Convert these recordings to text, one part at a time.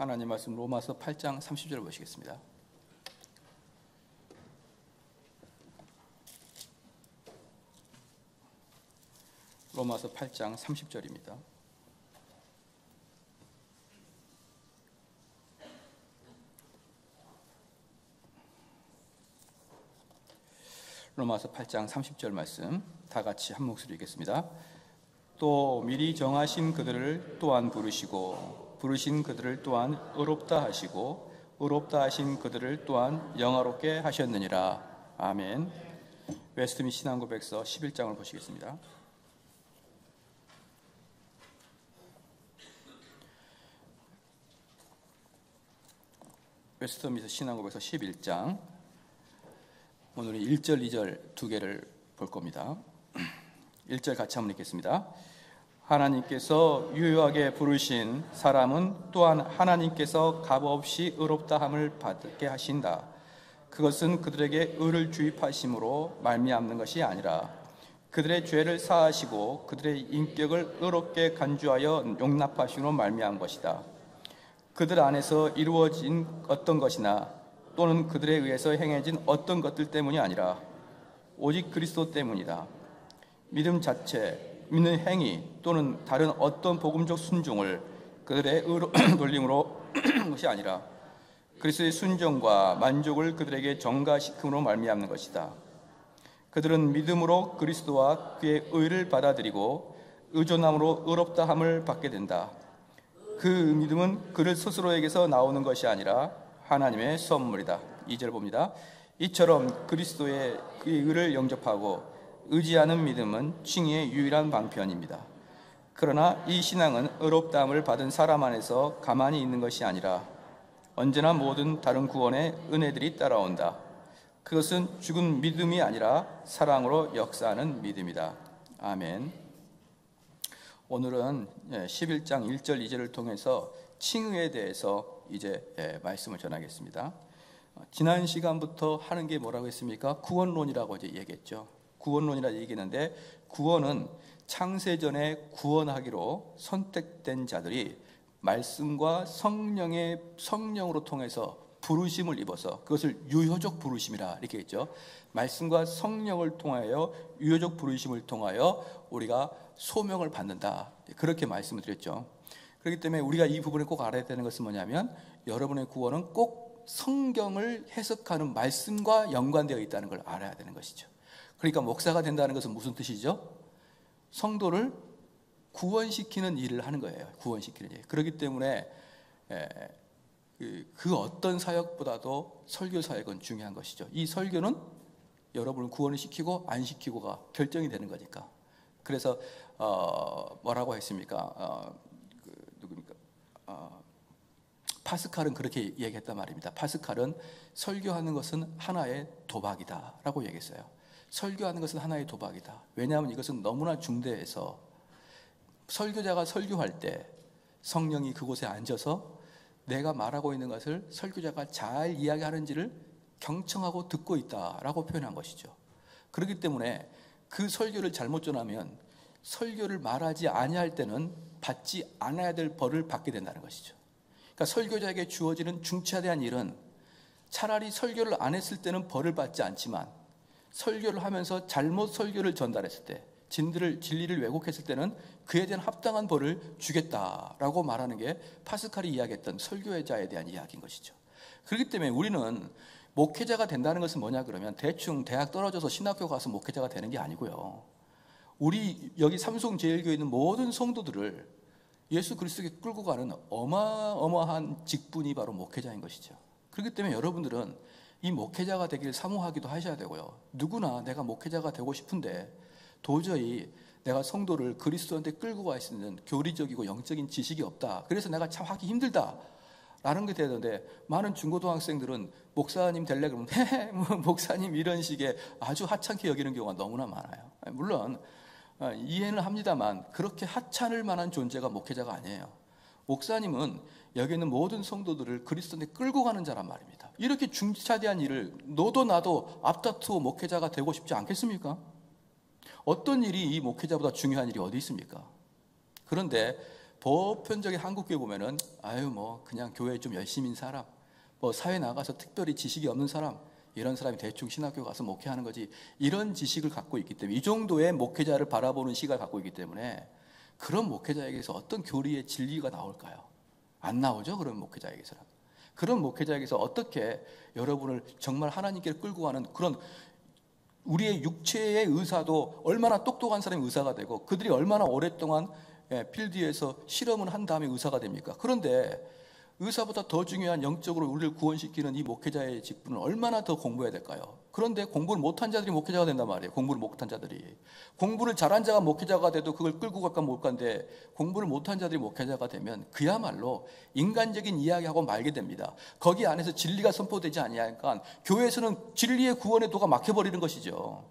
하나님 말씀 로마서 8장 30절 보시겠습니다. 로마서 8장 30절입니다. 로마서 8장 30절 말씀 다 같이 한 목소리 읽겠습니다. 또 미리 정하신 그들을 또한 부르시고 부르신 그들을 또한 의롭다 하시고 의롭다 하신 그들을 또한 영화롭게 하셨느니라. 아멘. 웨스트민 신앙고백서 11장을 보시겠습니다. 웨스트민 신앙고백서 11장 오늘은 1절, 2절 두 개를 볼 겁니다. 1절 같이 한번 읽겠습니다. 하나님께서 유효하게 부르신 사람은 또한 하나님께서 값없이 의롭다함을 받게 하신다. 그것은 그들에게 의를 주입하심으로 말미암는 것이 아니라 그들의 죄를 사하시고 그들의 인격을 의롭게 간주하여 용납하심으로 말미암은 것이다. 그들 안에서 이루어진 어떤 것이나 또는 그들에 의해서 행해진 어떤 것들 때문이 아니라 오직 그리스도 때문이다. 믿음 자체, 믿는 행위 또는 다른 어떤 복음적 순종을 그들의 의로 돌림으로 것이 아니라 그리스도의 순종과 만족을 그들에게 전가시킴으로 말미암는 것이다. 그들은 믿음으로 그리스도와 그의 의를 받아들이고 의존함으로 의롭다함을 받게 된다. 그 믿음은 그를 스스로에게서 나오는 것이 아니라 하나님의 선물이다. 2절 봅니다. 이처럼 그리스도의 그의 의를 영접하고 의지하는 믿음은 칭의의 유일한 방편입니다. 그러나 이 신앙은 의롭다함을 받은 사람 안에서 가만히 있는 것이 아니라 언제나 모든 다른 구원의 은혜들이 따라온다. 그것은 죽은 믿음이 아니라 사랑으로 역사하는 믿음이다. 아멘. 오늘은 11장 1절 2절을 통해서 칭의에 대해서 이제 말씀을 전하겠습니다. 지난 시간부터 하는 게 뭐라고 했습니까? 구원론이라고 이제 얘기했죠. 구원론이라 얘기했는데 구원은 창세전에 구원하기로 선택된 자들이 말씀과 성령으로 통해서 부르심을 입어서 그것을 유효적 부르심이라 이렇게 했죠. 말씀과 성령을 통하여 유효적 부르심을 통하여 우리가 소명을 받는다. 그렇게 말씀을 드렸죠. 그렇기 때문에 우리가 이 부분을 꼭 알아야 되는 것은 뭐냐면 여러분의 구원은 꼭 성경을 해석하는 말씀과 연관되어 있다는 걸 알아야 되는 것이죠. 그러니까 목사가 된다는 것은 무슨 뜻이죠? 성도를 구원시키는 일을 하는 거예요. 구원시키는 일. 그렇기 때문에 그 어떤 사역보다도 설교 사역은 중요한 것이죠. 이 설교는 여러분을 구원을 시키고 안 시키고가 결정이 되는 거니까. 그래서 뭐라고 했습니까? 누굽니까? 파스칼은 그렇게 얘기했단 말입니다. 파스칼은 설교하는 것은 하나의 도박이다라고 얘기했어요. 설교하는 것은 하나의 도박이다. 왜냐하면 이것은 너무나 중대해서 설교자가 설교할 때 성령이 그곳에 앉아서 내가 말하고 있는 것을 설교자가 잘 이야기하는지를 경청하고 듣고 있다라고 표현한 것이죠. 그렇기 때문에 그 설교를 잘못 전하면 설교를 말하지 아니할 때는 받지 않아야 될 벌을 받게 된다는 것이죠. 그러니까 설교자에게 주어지는 중차대한 일은 차라리 설교를 안 했을 때는 벌을 받지 않지만 설교를 하면서 잘못 설교를 전달했을 때 진리를 왜곡했을 때는 그에 대한 합당한 벌을 주겠다라고 말하는 게 파스칼이 이야기했던 설교자에 대한 이야기인 것이죠. 그렇기 때문에 우리는 목회자가 된다는 것은 뭐냐 그러면 대충 대학 떨어져서 신학교 가서 목회자가 되는 게 아니고요. 우리 여기 삼송제일교회 있는 모든 성도들을 예수 그리스도께 끌고 가는 어마어마한 직분이 바로 목회자인 것이죠. 그렇기 때문에 여러분들은 이 목회자가 되길 사모하기도 하셔야 되고요. 누구나 내가 목회자가 되고 싶은데 도저히 내가 성도를 그리스도한테 끌고 갈 수 있는 교리적이고 영적인 지식이 없다. 그래서 내가 참 하기 힘들다. 라는 게 되는데 많은 중고등학생들은 목사님 될래 그러면 목사님 이런 식의 아주 하찮게 여기는 경우가 너무나 많아요. 물론 이해는 합니다만 그렇게 하찮을 만한 존재가 목회자가 아니에요. 목사님은 여기 있는 모든 성도들을 그리스도한테 끌고 가는 자란 말입니다. 이렇게 중차대한 일을 너도 나도 앞다투어 목회자가 되고 싶지 않겠습니까? 어떤 일이 이 목회자보다 중요한 일이 어디 있습니까? 그런데 보편적인 한국교회 보면은 아유 뭐 그냥 교회에 좀 열심인 사람, 뭐 사회 나가서 특별히 지식이 없는 사람, 이런 사람이 대충 신학교 가서 목회하는 거지, 이런 지식을 갖고 있기 때문에, 이 정도의 목회자를 바라보는 시각을 갖고 있기 때문에 그런 목회자에게서 어떤 교리의 진리가 나올까요? 안 나오죠. 그런 목회자에게서는. 그런 목회자에게서 어떻게 여러분을 정말 하나님께 끌고 가는 그런, 우리의 육체의 의사도 얼마나 똑똑한 사람이 의사가 되고 그들이 얼마나 오랫동안 필드에서 실험을 한 다음에 의사가 됩니까? 그런데 의사보다 더 중요한 영적으로 우리를 구원시키는 이 목회자의 직분을 얼마나 더 공부해야 될까요? 그런데 공부를 못한 자들이 목회자가 된단 말이에요. 공부를 못한 자들이. 공부를 잘한 자가 목회자가 돼도 그걸 끌고 갈까 못 간데, 공부를 못한 자들이 목회자가 되면 그야말로 인간적인 이야기하고 말게 됩니다. 거기 안에서 진리가 선포되지 아니하니까 교회에서는 진리의 구원의 도가 막혀버리는 것이죠.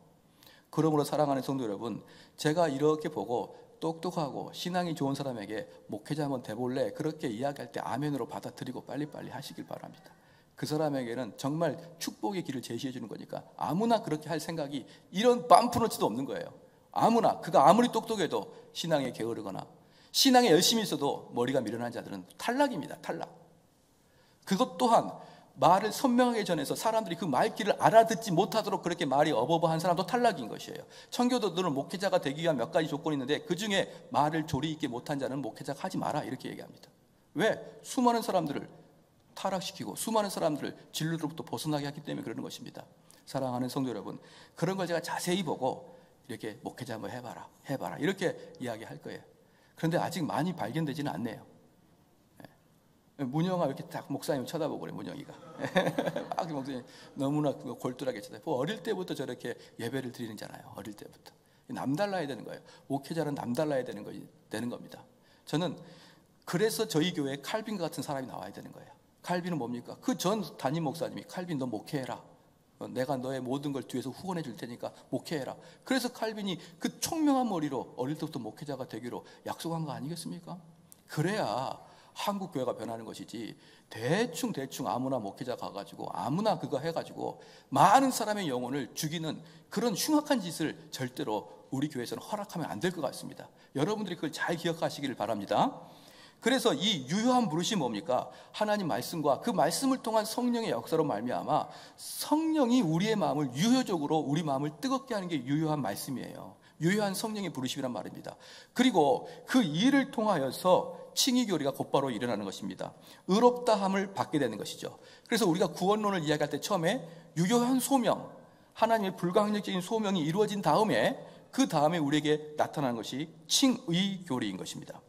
그러므로 사랑하는 성도 여러분, 제가 이렇게 보고 똑똑하고 신앙이 좋은 사람에게 목회자 한번 돼볼래? 그렇게 이야기할 때 아멘으로 받아들이고 빨리빨리 하시길 바랍니다. 그 사람에게는 정말 축복의 길을 제시해 주는 거니까 아무나 그렇게 할 생각이 이런 빰푸너치도 없는 거예요. 아무나, 그가 아무리 똑똑해도 신앙에 게으르거나 신앙에 열심히 있어도 머리가 미련한 자들은 탈락입니다. 탈락. 그것 또한 말을 선명하게 전해서 사람들이 그 말귀를 알아듣지 못하도록 그렇게 말이 어버버한 사람도 탈락인 것이에요. 청교도들은 목회자가 되기 위한 몇 가지 조건이 있는데 그 중에 말을 조리 있게 못한 자는 목회자가 하지 마라, 이렇게 얘기합니다. 왜? 수많은 사람들을 타락시키고 수많은 사람들을 진리로부터 벗어나게 하기 때문에 그러는 것입니다. 사랑하는 성도 여러분, 그런 걸 제가 자세히 보고 이렇게 목회자 한번 해봐라 이렇게 이야기할 거예요. 그런데 아직 많이 발견되지는 않네요. 문영아 이렇게 딱 목사님 쳐다보고 그래. 문영이가 막 목사님 너무나 골똘하게 쳐다보고, 어릴 때부터 저렇게 예배를 드리는잖아요. 어릴 때부터 남달라야 되는 거예요. 목회자는 남달라야 되는 겁니다. 저는 그래서 저희 교회에 칼빈과 같은 사람이 나와야 되는 거예요. 칼빈은 뭡니까? 그 전 담임 목사님이 칼빈 너 목회해라. 내가 너의 모든 걸 뒤에서 후원해 줄 테니까 목회해라. 그래서 칼빈이 그 총명한 머리로 어릴 때부터 목회자가 되기로 약속한 거 아니겠습니까? 그래야 한국 교회가 변하는 것이지, 대충 아무나 목회자 가가지고 아무나 그거 해가지고 많은 사람의 영혼을 죽이는 그런 흉악한 짓을 절대로 우리 교회에서는 허락하면 안 될 것 같습니다. 여러분들이 그걸 잘 기억하시기를 바랍니다. 그래서 이 유효한 부르심이 뭡니까? 하나님 말씀과 그 말씀을 통한 성령의 역사로 말미암아 성령이 우리의 마음을 유효적으로, 우리 마음을 뜨겁게 하는 게 유효한 말씀이에요. 유효한 성령의 부르심이란 말입니다. 그리고 그 일을 통하여서 칭의교리가 곧바로 일어나는 것입니다. 의롭다함을 받게 되는 것이죠. 그래서 우리가 구원론을 이야기할 때 처음에 유효한 소명, 하나님의 불가항력적인 소명이 이루어진 다음에 그 다음에 우리에게 나타나는 것이 칭의교리인 것입니다.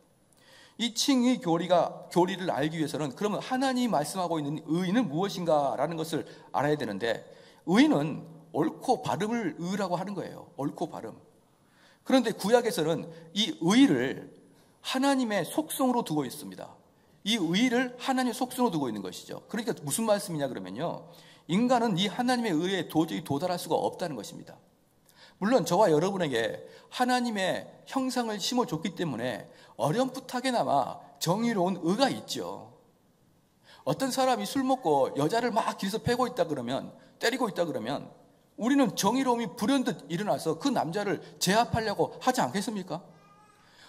이 칭의교리를 알기 위해서는 그러면 하나님이 말씀하고 있는 의는 무엇인가라는 것을 알아야 되는데, 의는 옳고 바름을 의라고 하는 거예요. 옳고 바름. 그런데 구약에서는 이 의를 하나님의 속성으로 두고 있습니다. 이 의를 하나님의 속성으로 두고 있는 것이죠. 그러니까 무슨 말씀이냐 그러면요, 인간은 이 하나님의 의에 도저히 도달할 수가 없다는 것입니다. 물론 저와 여러분에게 하나님의 형상을 심어줬기 때문에 어렴풋하게나마 정의로운 의가 있죠. 어떤 사람이 술 먹고 여자를 막 길에서 패고 있다 그러면, 때리고 있다 그러면 우리는 정의로움이 불현듯 일어나서 그 남자를 제압하려고 하지 않겠습니까?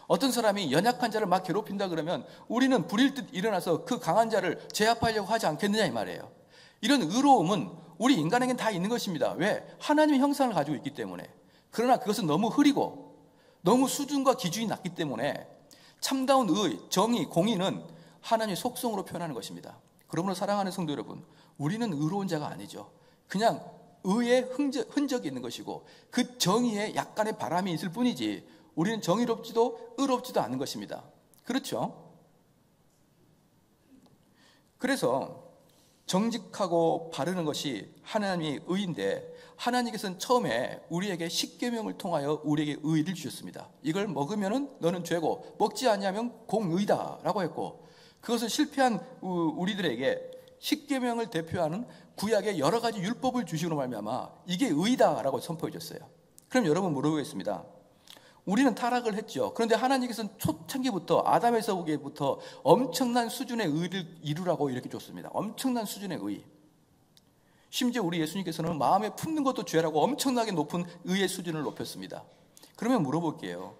어떤 사람이 연약한 자를 막 괴롭힌다 그러면 우리는 불일 듯 일어나서 그 강한 자를 제압하려고 하지 않겠느냐 이 말이에요. 이런 의로움은 우리 인간에겐 다 있는 것입니다. 왜? 하나님의 형상을 가지고 있기 때문에. 그러나 그것은 너무 흐리고 너무 수준과 기준이 낮기 때문에 참다운 의, 정의, 공의는 하나님의 속성으로 표현하는 것입니다. 그러므로 사랑하는 성도 여러분, 우리는 의로운 자가 아니죠. 그냥 의의 흔적이 있는 것이고 그 정의에 약간의 바람이 있을 뿐이지 우리는 정의롭지도 의롭지도 않은 것입니다. 그렇죠? 그래서 정직하고 바르는 것이 하나님의 의인데, 하나님께서는 처음에 우리에게 십계명을 통하여 우리에게 의를 주셨습니다. 이걸 먹으면 너는 죄고 먹지 않으면 공의다 라고 했고, 그것을 실패한 우리들에게 십계명을 대표하는 구약의 여러 가지 율법을 주시고 말미암아 이게 의다 라고 선포해 줬어요. 그럼 여러분 물어보겠습니다. 우리는 타락을 했죠. 그런데 하나님께서는 초창기부터, 아담에서 오기부터 엄청난 수준의 의를 이루라고 이렇게 줬습니다. 엄청난 수준의 의. 심지어 우리 예수님께서는 마음에 품는 것도 죄라고 엄청나게 높은 의의 수준을 높였습니다. 그러면 물어볼게요.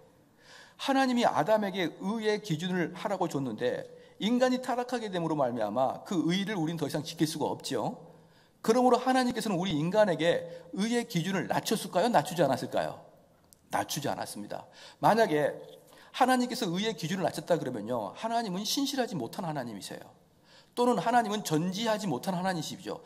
하나님이 아담에게 의의 기준을 하라고 줬는데 인간이 타락하게 됨으로 말미암아 그 의를 우리는 더 이상 지킬 수가 없죠. 그러므로 하나님께서는 우리 인간에게 의의 기준을 낮췄을까요? 낮추지 않았을까요? 낮추지 않았습니다. 만약에 하나님께서 의의 기준을 낮췄다 그러면요, 하나님은 신실하지 못한 하나님이세요. 또는 하나님은 전지하지 못한 하나님이시죠.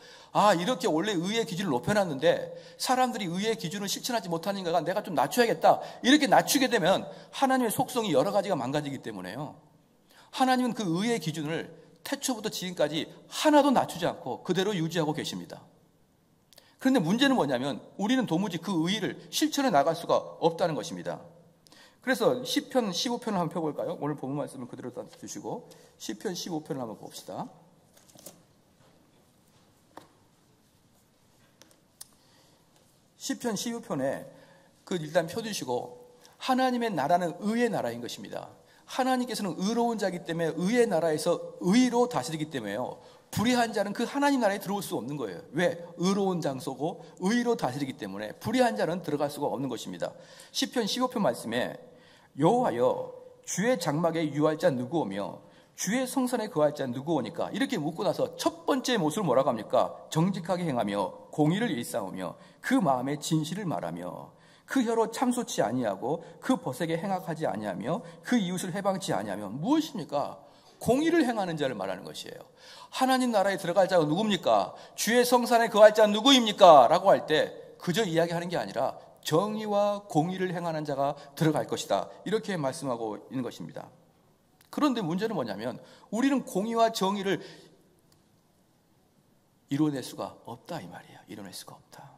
이렇게 원래 의의 기준을 높여놨는데 사람들이 의의 기준을 실천하지 못하니까 내가 좀 낮춰야겠다, 이렇게 낮추게 되면 하나님의 속성이 여러 가지가 망가지기 때문에요. 하나님은 그 의의 기준을 태초부터 지금까지 하나도 낮추지 않고 그대로 유지하고 계십니다. 그런데 문제는 뭐냐면 우리는 도무지 그 의의를 실천해 나갈 수가 없다는 것입니다. 그래서 시편 15편을 한번 펴볼까요? 오늘 본문 말씀을 그대로 주시고 시편 15편을 한번 봅시다. 시편 15편에 일단 펴주시고, 하나님의 나라는 의의 나라인 것입니다. 하나님께서는 의로운 자이기 때문에 의의 나라에서 의로 다스리기 때문에요, 불의한 자는 그 하나님 나라에 들어올 수 없는 거예요. 왜? 의로운 장소고 의로 다스리기 때문에 불의한 자는 들어갈 수가 없는 것입니다. 시편 15편 말씀에 여호와여 주의 장막에 유할 자 누구오며 주의 성산에 거할 자 누구오니까, 이렇게 묻고 나서 첫 번째 모습을 뭐라고 합니까? 정직하게 행하며 공의를 일삼으며 그 마음에 진실을 말하며 그 혀로 참소치 아니하고 그 벗에게 행악하지 아니하며 그 이웃을 해방치 아니하며. 무엇입니까? 공의를 행하는 자를 말하는 것이에요. 하나님 나라에 들어갈 자가 누굽니까? 주의 성산에 거할 자는 누구입니까? 라고 할 때 그저 이야기하는 게 아니라 정의와 공의를 행하는 자가 들어갈 것이다, 이렇게 말씀하고 있는 것입니다. 그런데 문제는 뭐냐면 우리는 공의와 정의를 이뤄낼 수가 없다, 이 말이에요. 이뤄낼 수가 없다.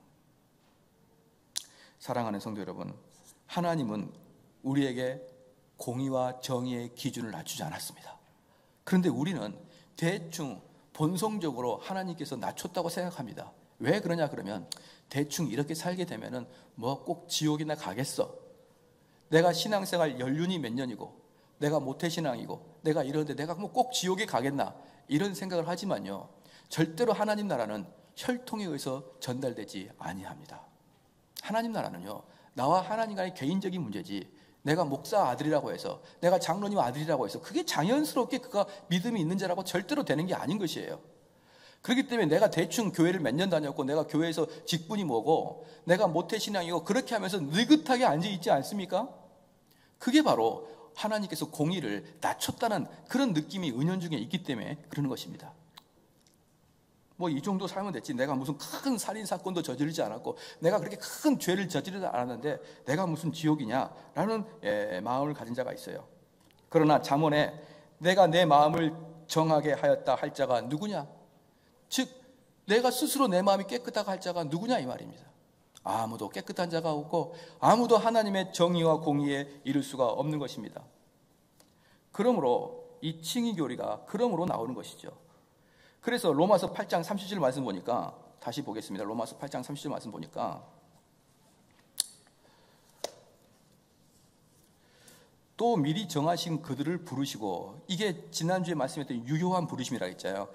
사랑하는 성도 여러분, 하나님은 우리에게 공의와 정의의 기준을 낮추지 않았습니다. 그런데 우리는 대충 본성적으로 하나님께서 낮췄다고 생각합니다. 왜 그러냐 그러면 대충 이렇게 살게 되면은 뭐 꼭 지옥이나 가겠어, 내가 신앙생활 연륜이 몇 년이고 내가 모태신앙이고 내가 이러는데 내가 뭐 꼭 지옥에 가겠나, 이런 생각을 하지만요, 절대로 하나님 나라는 혈통에 의해서 전달되지 아니합니다. 하나님 나라는요, 나와 하나님 간의 개인적인 문제지, 내가 목사 아들이라고 해서, 내가 장로님 아들이라고 해서 그게 자연스럽게 그가 믿음이 있는 자라고 절대로 되는 게 아닌 것이에요. 그렇기 때문에 내가 대충 교회를 몇 년 다녔고 내가 교회에서 직분이 뭐고 내가 모태신앙이고 그렇게 하면서 느긋하게 앉아있지 않습니까? 그게 바로 하나님께서 공의를 낮췄다는 그런 느낌이 은연중에 있기 때문에 그러는 것입니다. 뭐 이 정도 살면 됐지, 내가 무슨 큰 살인사건도 저지르지 않았고 내가 그렇게 큰 죄를 저지르지 않았는데 내가 무슨 지옥이냐라는 마음을 가진 자가 있어요. 그러나 잠언에 내가 내 마음을 정하게 하였다 할 자가 누구냐, 즉 내가 스스로 내 마음이 깨끗하게 할 자가 누구냐, 이 말입니다. 아무도 깨끗한 자가 없고 아무도 하나님의 정의와 공의에 이를 수가 없는 것입니다. 그러므로 이 칭의교리가 그러므로 나오는 것이죠. 그래서 로마서 8장 37절 말씀 보니까, 다시 보겠습니다. 로마서 8장 37절 말씀 보니까 또 미리 정하신 그들을 부르시고, 이게 지난주에 말씀했던 유효한 부르심이라 했잖아요.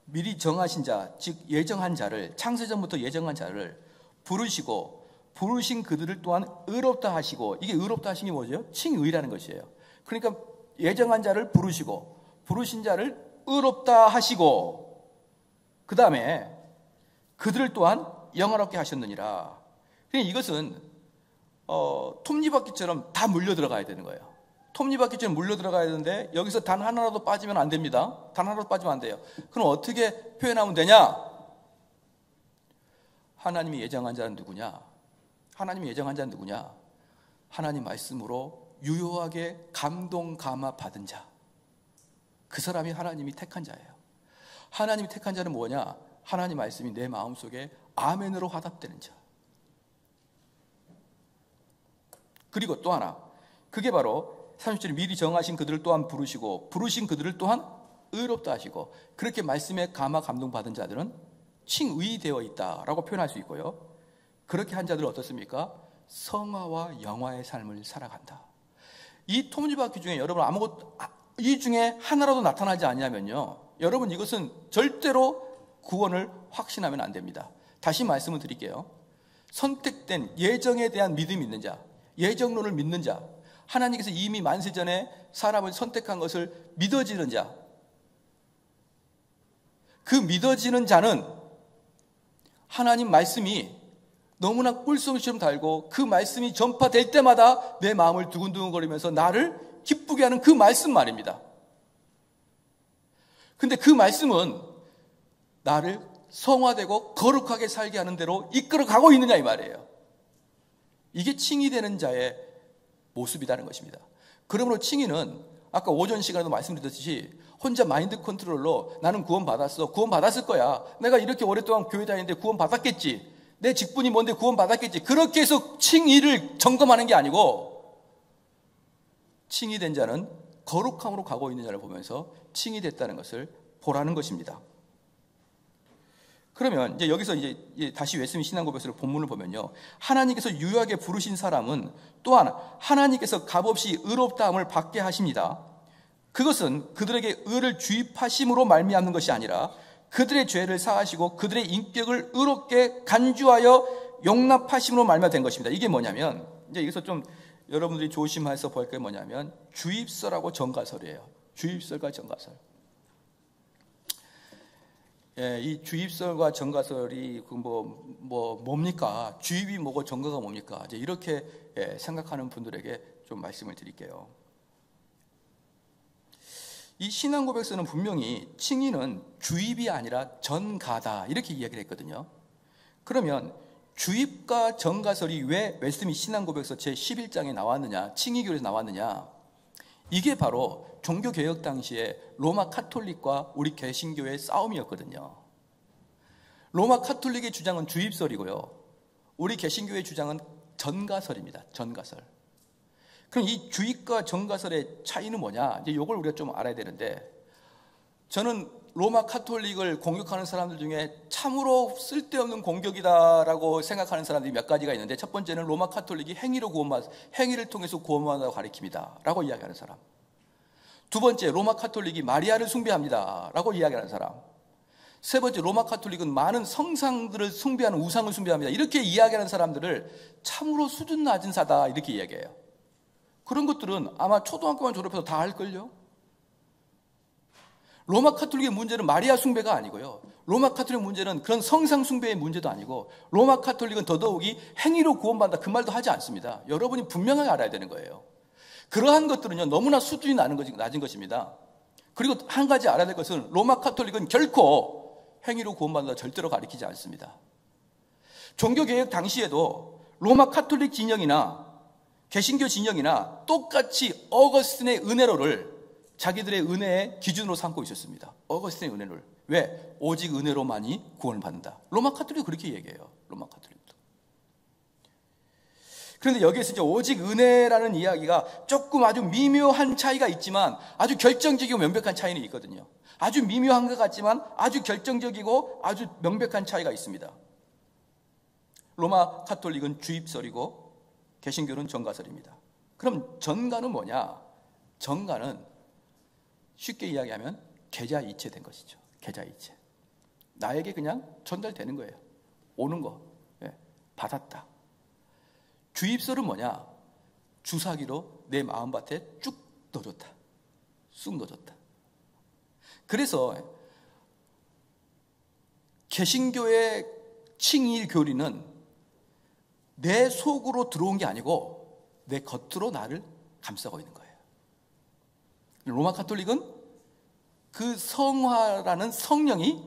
미리 정하신 자, 즉 예정한 자를, 창세전부터 예정한 자를 부르시고 부르신 그들을 또한 의롭다 하시고, 이게 의롭다 하신 게 뭐죠? 칭의라는 것이에요. 그러니까 예정한 자를 부르시고 부르신 자를 의롭다 하시고 그 다음에 그들을 또한 영화롭게 하셨느니라. 그러니까 이것은 톱니바퀴처럼 다 물려 들어가야 되는 거예요. 톱니바퀴처럼 물려 들어가야 되는데 여기서 단 하나라도 빠지면 안 됩니다. 단 하나라도 빠지면 안 돼요. 그럼 어떻게 표현하면 되냐? 하나님이 예정한 자는 누구냐? 하나님이 예정한 자는 누구냐? 하나님 말씀으로 유효하게 감동 감화 받은 자, 그 사람이 하나님이 택한 자예요. 하나님이 택한 자는 뭐냐? 하나님 말씀이 내 마음속에 아멘으로 화답되는 자. 그리고 또 하나, 그게 바로 30절에 미리 정하신 그들을 또한 부르시고 부르신 그들을 또한 의롭다 하시고, 그렇게 말씀에 감화 감동 받은 자들은 칭의되어 있다라고 표현할 수 있고요. 그렇게 한 자들은 어떻습니까? 성화와 영화의 삶을 살아간다. 이 톱니바퀴 중에 여러분 이 중에 하나라도 나타나지 않냐면요, 여러분 이것은 절대로 구원을 확신하면 안 됩니다. 다시 말씀을 드릴게요. 선택된 예정에 대한 믿음이 있는 자, 예정론을 믿는 자, 하나님께서 이미 만세 전에 사람을 선택한 것을 믿어지는 자. 그 믿어지는 자는 하나님 말씀이 너무나 꿀송이처럼 달고 그 말씀이 전파될 때마다 내 마음을 두근두근거리면서 나를 기쁘게 하는 그 말씀 말입니다. 근데 그 말씀은 나를 성화되고 거룩하게 살게 하는 대로 이끌어가고 있느냐 이 말이에요. 이게 칭의 되는 자의 모습이라는 것입니다. 그러므로 칭의는 아까 오전 시간에도 말씀드렸듯이 혼자 마인드 컨트롤로 나는 구원받았어. 구원받았을 거야. 내가 이렇게 오랫동안 교회 다니는데 구원받았겠지. 내 직분이 뭔데 구원받았겠지. 그렇게 해서 칭의를 점검하는 게 아니고 칭의 된 자는 거룩함으로 가고 있는 자를 보면서 칭의 됐다는 것을 보라는 것입니다. 그러면 이제 여기서 이제 다시 웨스민 신앙고백서의 본문을 보면요. 하나님께서 유효하게 부르신 사람은 또한 하나님께서 값없이 의롭다함을 받게 하십니다. 그것은 그들에게 의를 주입하심으로 말미암는 것이 아니라 그들의 죄를 사하시고 그들의 인격을 의롭게 간주하여 용납하심으로 말미암아 것입니다. 이게 뭐냐면 이제 여기서 좀 여러분들이 조심해서 볼 게 뭐냐면 주입설하고 정가설이에요. 주입설과 정가설. 예, 이 주입설과 정가설이 뭡니까? 주입이 뭐고 정가가 뭡니까? 이제 이렇게 생각하는 분들에게 좀 말씀을 드릴게요. 이 신앙고백서는 분명히 칭의는 주입이 아니라 전가다 이렇게 이야기를 했거든요. 그러면 주입과 전가설이 왜 웨스민 신앙고백서 제11장에 나왔느냐, 칭의교에서 나왔느냐? 이게 바로 종교개혁 당시에 로마 카톨릭과 우리 개신교의 싸움이었거든요. 로마 카톨릭의 주장은 주입설이고요. 우리 개신교의 주장은 전가설입니다. 전가설. 그럼 이 주입과 전가설의 차이는 뭐냐? 이제 이걸 우리가 좀 알아야 되는데, 저는 로마 카톨릭을 공격하는 사람들 중에 참으로 쓸데없는 공격이다라고 생각하는 사람들이 몇 가지가 있는데, 첫 번째는 로마 카톨릭이 행위를 통해서 구원받는다고 가리킵니다 라고 이야기하는 사람. 두 번째, 로마 카톨릭이 마리아를 숭배합니다 라고 이야기하는 사람. 세 번째, 로마 카톨릭은 많은 성상들을 숭배하는 우상을 숭배합니다 이렇게 이야기하는 사람들을 참으로 수준 낮은 사다 이렇게 이야기해요. 그런 것들은 아마 초등학교만 졸업해서 다 할걸요. 로마 카톨릭의 문제는 마리아 숭배가 아니고요. 로마 카톨릭 문제는 그런 성상 숭배의 문제도 아니고, 로마 카톨릭은 더더욱이 행위로 구원받는다 그 말도 하지 않습니다. 여러분이 분명하게 알아야 되는 거예요. 그러한 것들은요 너무나 수준이 낮은 것입니다. 그리고 한 가지 알아야 될 것은 로마 카톨릭은 결코 행위로 구원받는다 절대로 가리키지 않습니다. 종교개혁 당시에도 로마 카톨릭 진영이나 개신교 진영이나 똑같이 어거스틴의 은혜로를 자기들의 은혜의 기준으로 삼고 있었습니다. 어거스틴의 은혜를. 왜? 오직 은혜로만이 구원을 받는다. 로마 카톨릭은 그렇게 얘기해요. 로마 카톨릭도. 그런데 여기에서 이제 오직 은혜라는 이야기가 조금 아주 미묘한 차이가 있지만 아주 결정적이고 명백한 차이는 있거든요. 아주 미묘한 것 같지만 아주 결정적이고 아주 명백한 차이가 있습니다. 로마 카톨릭은 주입설이고 개신교는 전가설입니다. 그럼 전가는 뭐냐? 전가는 쉽게 이야기하면 계좌이체 된 것이죠. 계좌이체. 나에게 그냥 전달되는 거예요. 오는 거. 받았다. 주입설은 뭐냐? 주사기로 내 마음밭에 쭉 넣어줬다. 쑥 넣어줬다. 그래서 개신교의 칭의 교리는 내 속으로 들어온 게 아니고 내 겉으로 나를 감싸고 있는 거예요. 로마 카톨릭은 그 성화라는 성령이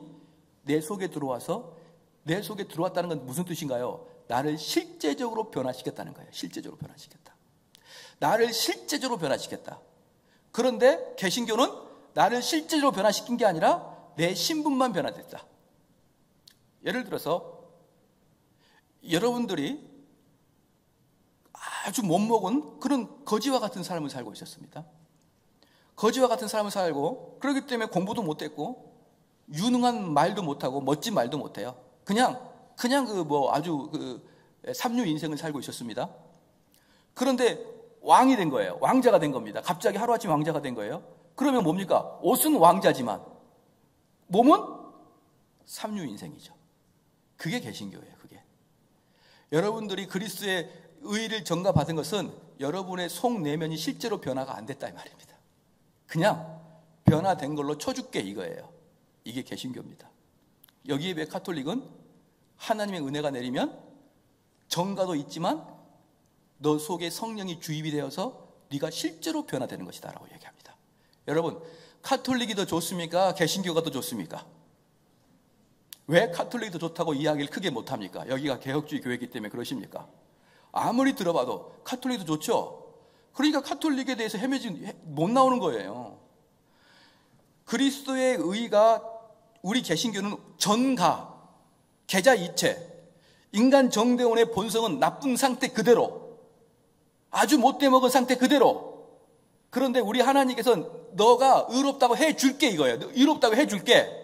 내 속에 들어와서, 내 속에 들어왔다는 건 무슨 뜻인가요? 나를 실제적으로 변화시켰다는 거예요. 실제적으로 변화시켰다. 나를 실제적으로 변화시켰다. 그런데 개신교는 나를 실제적으로 변화시킨 게 아니라 내 신분만 변화됐다. 예를 들어서 여러분들이 아주 못 먹은 그런 거지와 같은 삶을 살고 있었습니다. 거지와 같은 삶을 살고, 그렇기 때문에 공부도 못했고 유능한 말도 못하고 멋진 말도 못해요. 그냥 아주 삼류 인생을 살고 있었습니다. 그런데 왕이 된 거예요. 왕자가 된 겁니다. 갑자기 하루아침 왕자가 된 거예요. 그러면 뭡니까? 옷은 왕자지만 몸은 삼류 인생이죠. 그게 개신교예요. 그게. 여러분들이 그리스도의 의를 전가받은 것은 여러분의 속 내면이 실제로 변화가 안 됐다 이 말입니다. 그냥 변화된 걸로 쳐줄게 이거예요. 이게 개신교입니다. 여기에 비해 카톨릭은 하나님의 은혜가 내리면 정가도 있지만 너 속에 성령이 주입이 되어서 네가 실제로 변화되는 것이다 라고 얘기합니다. 여러분, 카톨릭이 더 좋습니까? 개신교가 더 좋습니까? 왜 카톨릭이 더 좋다고 이야기를 크게 못합니까? 여기가 개혁주의 교회이기 때문에 그러십니까? 아무리 들어봐도 카톨릭이 더 좋죠. 그러니까 카톨릭에 대해서 못 나오는 거예요. 그리스도의 의가, 우리 개신교는 전가, 계자이체, 인간 정대원의 본성은 나쁜 상태 그대로, 아주 못돼 먹은 상태 그대로. 그런데 우리 하나님께서는 너가 의롭다고 해줄게 이거예요. 의롭다고 해줄게.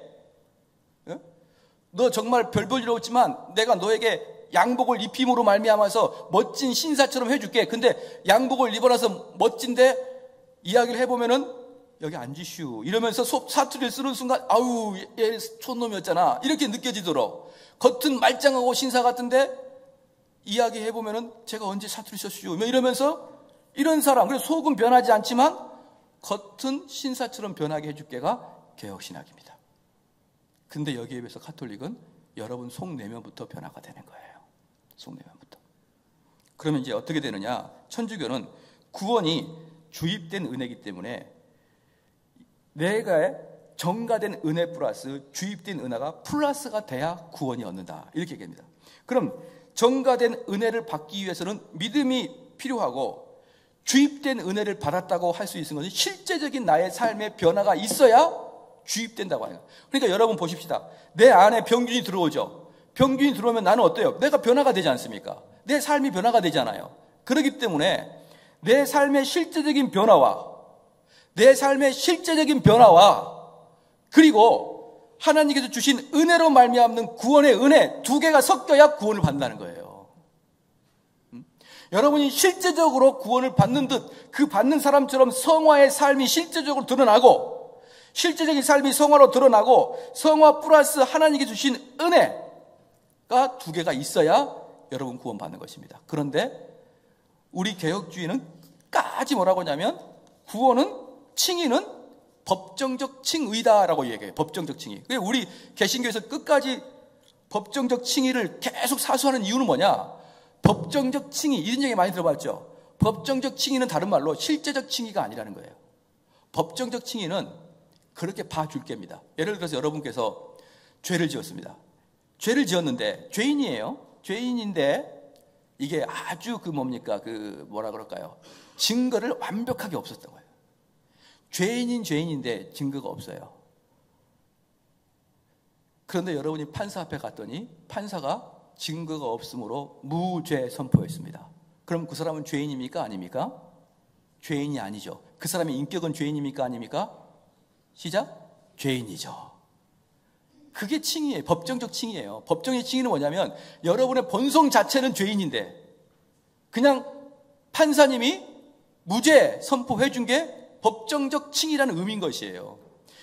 너 정말 별볼 일 없지만 내가 너에게 양복을 입힘으로 말미암아서 멋진 신사처럼 해줄게. 근데 양복을 입어놔서 멋진데 이야기를 해보면은 여기 앉으시오 이러면서 사투리를 쓰는 순간 아우 얘 촌놈이었잖아 이렇게 느껴지도록, 겉은 말짱하고 신사 같은데 이야기해보면은 제가 언제 사투리 썼슈 이러면서, 이런 사람, 그래서 속은 변하지 않지만 겉은 신사처럼 변하게 해줄게가 개혁신학입니다. 근데 여기에 비해서 카톨릭은 여러분 속 내면부터 변화가 되는 거예요. 속 내면부터. 그러면 이제 어떻게 되느냐? 천주교는 구원이 주입된 은혜이기 때문에 내가 정가된 은혜 플러스 주입된 은혜가 플러스가 돼야 구원이 얻는다 이렇게 얘기합니다. 그럼 정가된 은혜를 받기 위해서는 믿음이 필요하고, 주입된 은혜를 받았다고 할 수 있는 것은 실제적인 나의 삶의 변화가 있어야 주입된다고 하는 거예요. 그러니까 여러분 보십시다. 내 안에 병균이 들어오죠. 병균이 들어오면 나는 어때요? 내가 변화가 되지 않습니까? 내 삶이 변화가 되잖아요. 그렇기 때문에 내 삶의 실제적인 변화와 그리고 하나님께서 주신 은혜로 말미암는 구원의 은혜 두 개가 섞여야 구원을 받는다는 거예요. 여러분이 실제적으로 구원을 받는 듯 그 받는 사람처럼 성화의 삶이 실제적으로 드러나고, 실제적인 삶이 성화로 드러나고, 성화 플러스 하나님께 주신 은혜가 두 개가 있어야 여러분 구원 받는 것입니다. 그런데 우리 개혁주의는 끝까지 뭐라고 하냐면 구원은, 칭의는 법정적 칭의다라고 얘기해요. 법정적 칭의. 우리 개신교에서 끝까지 법정적 칭의를 계속 사수하는 이유는 뭐냐? 법정적 칭의, 이런 얘기 많이 들어봤죠? 법정적 칭의는 다른 말로 실제적 칭의가 아니라는 거예요. 법정적 칭의는 그렇게 봐줄 게입니다. 예를 들어서 여러분께서 죄를 지었습니다. 죄를 지었는데, 죄인이에요. 죄인인데, 이게 아주 뭐라 그럴까요? 증거를 완벽하게 없었던 거예요. 죄인인데 증거가 없어요. 그런데 여러분이 판사 앞에 갔더니 판사가 증거가 없으므로 무죄 선포했습니다. 그럼 그 사람은 죄인입니까? 아닙니까? 죄인이 아니죠. 그 사람의 인격은 죄인입니까? 아닙니까? 시작? 죄인이죠. 그게 칭의예요. 법정적 칭의예요. 법정의 칭의는 뭐냐면 여러분의 본성 자체는 죄인인데 그냥 판사님이 무죄 선포해 준 게 법정적 칭의라는 의미인 것이에요.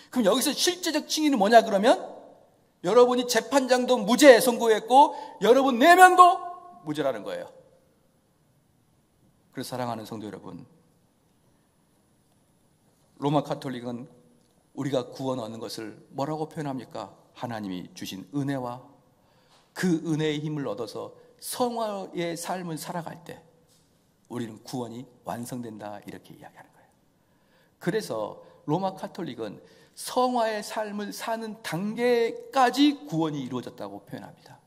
그럼 여기서 실제적 칭의는 뭐냐 그러면 여러분이 재판장도 무죄 선고했고 여러분 내면도 무죄라는 거예요. 그래서 사랑하는 성도 여러분, 로마 카톨릭은 우리가 구원 얻는 것을 뭐라고 표현합니까? 하나님이 주신 은혜와 그 은혜의 힘을 얻어서 성화의 삶을 살아갈 때 우리는 구원이 완성된다 이렇게 이야기하는 거예요. 그래서 로마 카톨릭은 성화의 삶을 사는 단계까지 구원이 이루어졌다고 표현합니다.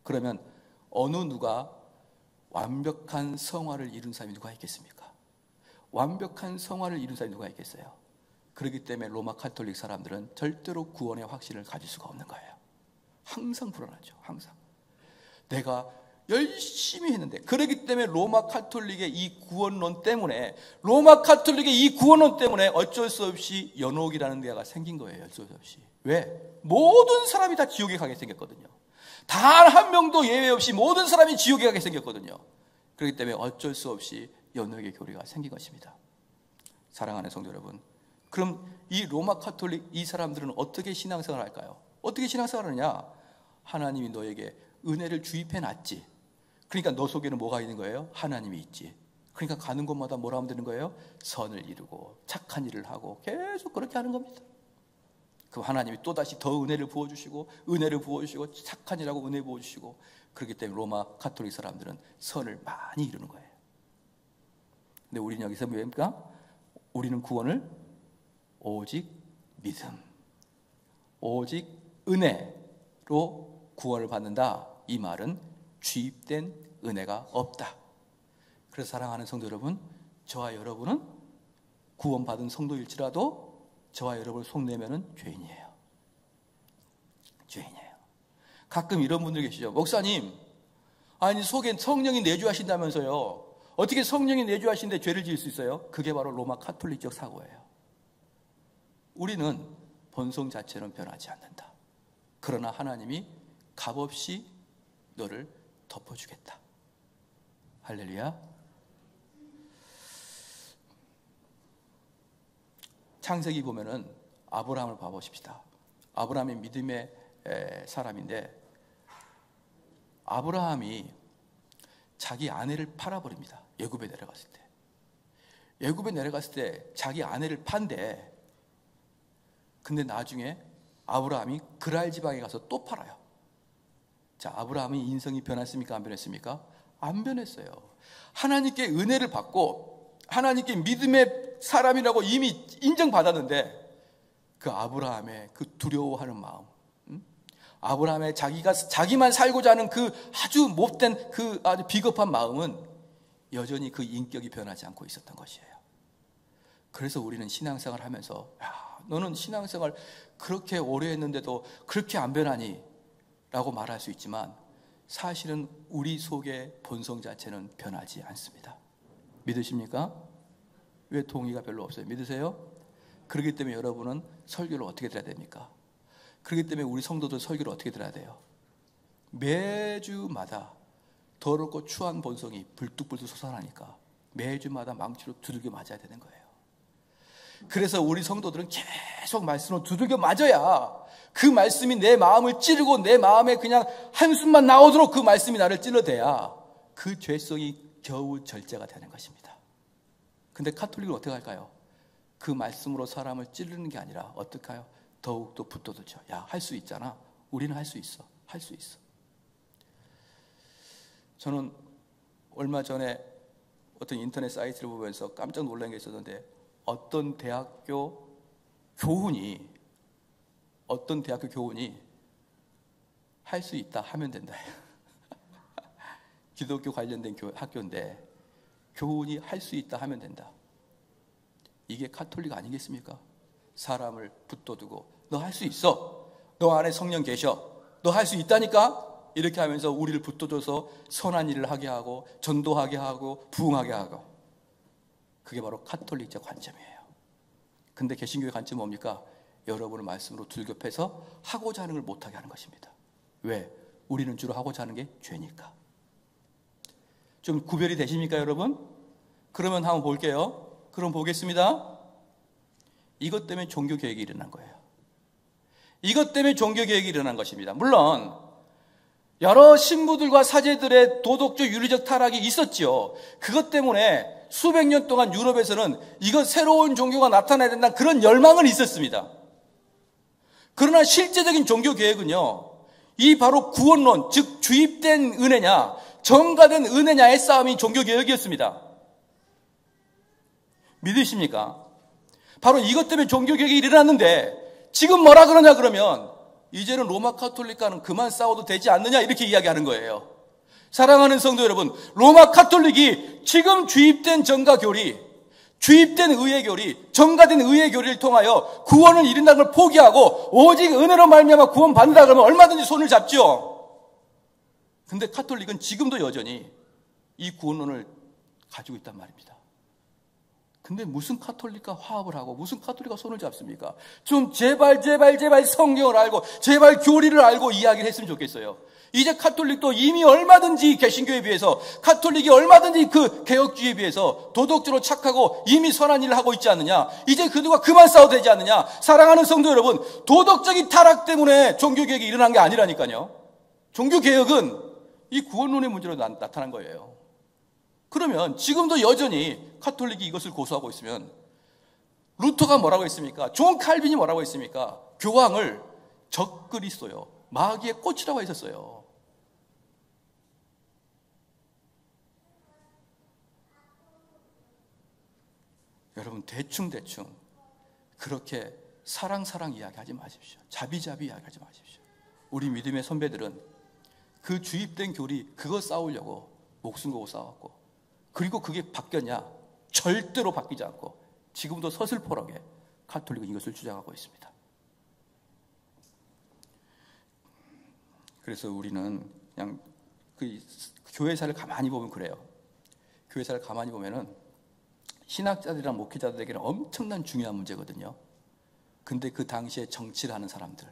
그러면 어느 누가 완벽한 성화를 이룬 사람이 누가 있겠습니까? 완벽한 성화를 이룬 사람이 누가 있겠어요? 그렇기 때문에 로마 카톨릭 사람들은 절대로 구원의 확신을 가질 수가 없는 거예요. 항상 불안하죠. 항상. 내가 열심히 했는데, 그렇기 때문에 로마 카톨릭의 이 구원론 때문에 어쩔 수 없이 연옥이라는 데가 생긴 거예요. 어쩔 수 없이. 왜? 모든 사람이 다 지옥에 가게 생겼거든요. 단 한 명도 예외 없이 모든 사람이 지옥에 가게 생겼거든요. 그렇기 때문에 어쩔 수 없이 연옥의 교리가 생긴 것입니다. 사랑하는 성도 여러분, 그럼 이 로마 카톨릭 이 사람들은 어떻게 신앙생활을 할까요? 어떻게 신앙생활을 하느냐? 하나님이 너에게 은혜를 주입해 놨지. 그러니까 너 속에는 뭐가 있는 거예요? 하나님이 있지. 그러니까 가는 곳마다 뭐라 하면 되는 거예요? 선을 이루고 착한 일을 하고 계속 그렇게 하는 겁니다. 그럼 하나님이 또다시 더 은혜를 부어주시고 은혜를 부어주시고 착한 일하고 은혜 부어주시고, 그렇기 때문에 로마 가톨릭 사람들은 선을 많이 이루는 거예요. 근데 우리는 여기서 뭐입니까? 우리는 구원을 오직 믿음, 오직 은혜로 구원을 받는다. 이 말은 주입된 은혜가 없다. 그래서 사랑하는 성도 여러분, 저와 여러분은 구원받은 성도일지라도 저와 여러분을 속내면은 죄인이에요. 죄인이에요. 가끔 이런 분들 계시죠. 목사님, 아니 속에 성령이 내주하신다면서요. 어떻게 성령이 내주하신데 죄를 지을 수 있어요? 그게 바로 로마 카톨릭적 사고예요. 우리는 본성 자체는 변하지 않는다. 그러나 하나님이 값없이 너를 덮어주겠다. 할렐루야. 창세기 보면은 아브라함을 봐보십시다. 아브라함이 믿음의 사람인데, 아브라함이 자기 아내를 팔아버립니다. 애굽에 내려갔을 때. 애굽에 내려갔을 때 자기 아내를 판대. 근데 나중에 아브라함이 그랄 지방에 가서 또 팔아요. 자, 아브라함이 인성이 변했습니까? 안 변했습니까? 안 변했어요. 하나님께 은혜를 받고 하나님께 믿음의 사람이라고 이미 인정받았는데, 그 아브라함의 그 두려워하는 마음, 아브라함의 자기만 살고자 하는 그 아주 못된 그 아주 비겁한 마음은 여전히 그 인격이 변하지 않고 있었던 것이에요. 그래서 우리는 신앙생활 하면서, 야, 너는 신앙생활 그렇게 오래 했는데도 그렇게 안 변하니? 라고 말할 수 있지만 사실은 우리 속의 본성 자체는 변하지 않습니다. 믿으십니까? 왜 동의가 별로 없어요? 믿으세요? 그렇기 때문에 여러분은 설교를 어떻게 들어야 됩니까? 그렇기 때문에 우리 성도들 설교를 어떻게 들어야 돼요? 매주마다 더럽고 추한 본성이 불뚝불뚝 솟아나니까 매주마다 망치로 두들겨 맞아야 되는 거예요. 그래서 우리 성도들은 계속 말씀으로 두들겨 맞아야 그 말씀이 내 마음을 찌르고 내 마음에 그냥 한숨만 나오도록 그 말씀이 나를 찔러대야 그 죄성이 겨우 절제가 되는 것입니다. 근데 카톨릭은 어떻게 할까요? 그 말씀으로 사람을 찌르는 게 아니라 어떻게 해요? 더욱더 붙들죠. 야, 할 수 있잖아. 우리는 할 수 있어. 할 수 있어. 저는 얼마 전에 어떤 인터넷 사이트를 보면서 깜짝 놀란 게 있었는데, 어떤 대학교 교훈이 할 수 있다 하면 된다. 기독교 관련된 학교인데 교훈이 할 수 있다 하면 된다. 이게 카톨릭 아니겠습니까? 사람을 붙들고 너 할 수 있어. 너 안에 성령 계셔. 너 할 수 있다니까? 이렇게 하면서 우리를 붙들어서 선한 일을 하게 하고 전도하게 하고 부흥하게 하고, 그게 바로 카톨릭적 관점이에요. 근데 개신교의 관점은 뭡니까? 여러분을 말씀으로 들교패서 하고자 하는 걸 못하게 하는 것입니다. 왜? 우리는 주로 하고자 하는 게 죄니까. 좀 구별이 되십니까, 여러분? 그러면 한번 볼게요. 그럼 보겠습니다. 이것 때문에 종교개혁이 일어난 거예요. 이것 때문에 종교개혁이 일어난 것입니다. 물론 여러 신부들과 사제들의 도덕적 윤리적 타락이 있었죠. 그것 때문에 수백 년 동안 유럽에서는 이거 새로운 종교가 나타나야 된다는 그런 열망은 있었습니다. 그러나 실제적인 종교개혁은요, 이 바로 구원론, 즉 주입된 은혜냐 정가된 은혜냐의 싸움이 종교개혁이었습니다. 믿으십니까? 바로 이것 때문에 종교개혁이 일어났는데 지금 뭐라 그러냐 그러면 이제는 로마 카톨릭과는 그만 싸워도 되지 않느냐 이렇게 이야기하는 거예요. 사랑하는 성도 여러분, 로마 카톨릭이 지금 주입된 정가 교리, 주입된 의회 교리, 정가된 의회 교리를 통하여 구원을 이룬다는 걸 포기하고 오직 은혜로 말미암아 구원 받는다 그러면 얼마든지 손을 잡죠. 근데 카톨릭은 지금도 여전히 이 구원론을 가지고 있단 말입니다. 근데 무슨 카톨릭과 화합을 하고 무슨 카톨릭과 손을 잡습니까? 좀 제발 성경을 알고 제발 교리를 알고 이야기를 했으면 좋겠어요. 이제 카톨릭도 이미 얼마든지 개신교에 비해서, 카톨릭이 얼마든지 그 개혁주의에 비해서 도덕적으로 착하고 이미 선한 일을 하고 있지 않느냐. 이제 그들과 그만 싸워도 되지 않느냐. 사랑하는 성도 여러분, 도덕적인 타락 때문에 종교개혁이 일어난 게 아니라니까요. 종교개혁은 이 구원론의 문제로 나타난 거예요. 그러면 지금도 여전히 카톨릭이 이것을 고수하고 있으면 루터가 뭐라고 했습니까? 존 칼빈이 뭐라고 했습니까? 교황을 적그리스도요, 마귀의 꽃이라고 했었어요. 여러분, 대충 그렇게 사랑 이야기하지 마십시오. 자비자비 이야기하지 마십시오. 우리 믿음의 선배들은 그 주입된 교리 그거 싸우려고 목숨 걸고 싸웠고, 그리고 그게 바뀌었냐? 절대로 바뀌지 않고 지금도 서슬퍼하게 카톨릭은 이것을 주장하고 있습니다. 그래서 우리는 그냥 그 교회사를 가만히 보면 그래요. 교회사를 가만히 보면은 신학자들이랑 목회자들에게는 엄청난 중요한 문제거든요. 근데 그 당시에 정치를 하는 사람들,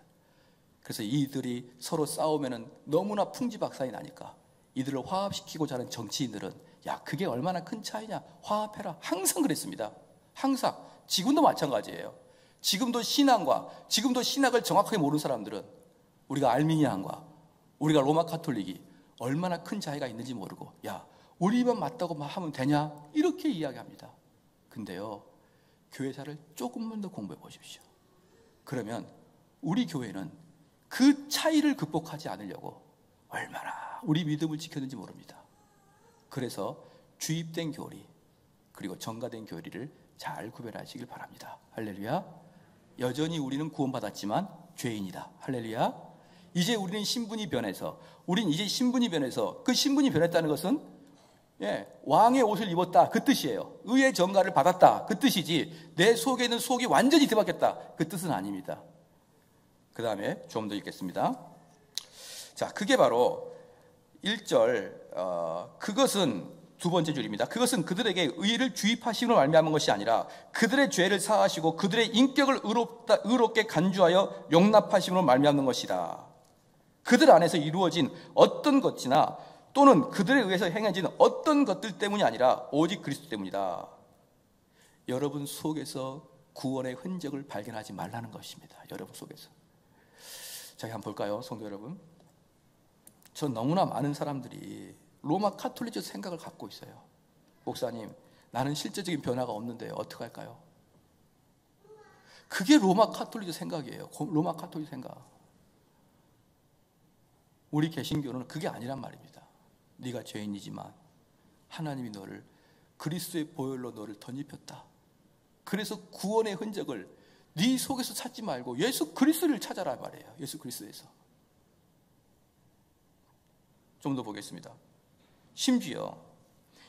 그래서 이들이 서로 싸우면은 너무나 풍지박산이 나니까 이들을 화합시키고자 하는 정치인들은 야, 그게 얼마나 큰 차이냐, 화합해라, 항상 그랬습니다. 항상. 지금도 마찬가지예요. 지금도 신학을 정확하게 모르는 사람들은 우리가 알미니안과 우리가 로마 카톨릭이 얼마나 큰 차이가 있는지 모르고 야, 우리만 맞다고 하면 되냐, 이렇게 이야기합니다. 근데요, 교회사를 조금만 더 공부해 보십시오. 그러면 우리 교회는 그 차이를 극복하지 않으려고 얼마나 우리 믿음을 지켰는지 모릅니다. 그래서 주입된 교리 그리고 정가된 교리를 잘 구별하시길 바랍니다. 할렐루야. 여전히 우리는 구원받았지만 죄인이다. 할렐루야. 이제 우리는 신분이 변해서 그 신분이 변했다는 것은 왕의 옷을 입었다, 그 뜻이에요. 의의 정가를 받았다, 그 뜻이지 내 속에 있는 속이 완전히 뒤바뀌었다, 그 뜻은 아닙니다. 그 다음에 좀 더 읽겠습니다. 자, 그게 바로 1절, 그것은 두 번째 줄입니다. 그것은 그들에게 의를 주입하심으로 말미암은 것이 아니라 그들의 죄를 사하시고 그들의 인격을 의롭게 간주하여 용납하심으로 말미암는 것이다. 그들 안에서 이루어진 어떤 것이나 또는 그들에 의해서 행해진 어떤 것들 때문이 아니라 오직 그리스도 때문이다. 여러분 속에서 구원의 흔적을 발견하지 말라는 것입니다. 여러분 속에서. 자, 한번 볼까요, 성도 여러분? 전 너무나 많은 사람들이 로마 카톨릭적 생각을 갖고 있어요. 목사님, 나는 실제적인 변화가 없는데 어떡할까요? 그게 로마 카톨릭적 생각이에요. 로마 카톨릭 생각. 우리 개신교는 그게 아니란 말입니다. 네가 죄인이지만 하나님이 너를 그리스도의 보혈로 너를 덧입혔다. 그래서 구원의 흔적을 네 속에서 찾지 말고 예수 그리스도를 찾아라 말이에요. 예수 그리스도에서. 좀 더 보겠습니다. 심지어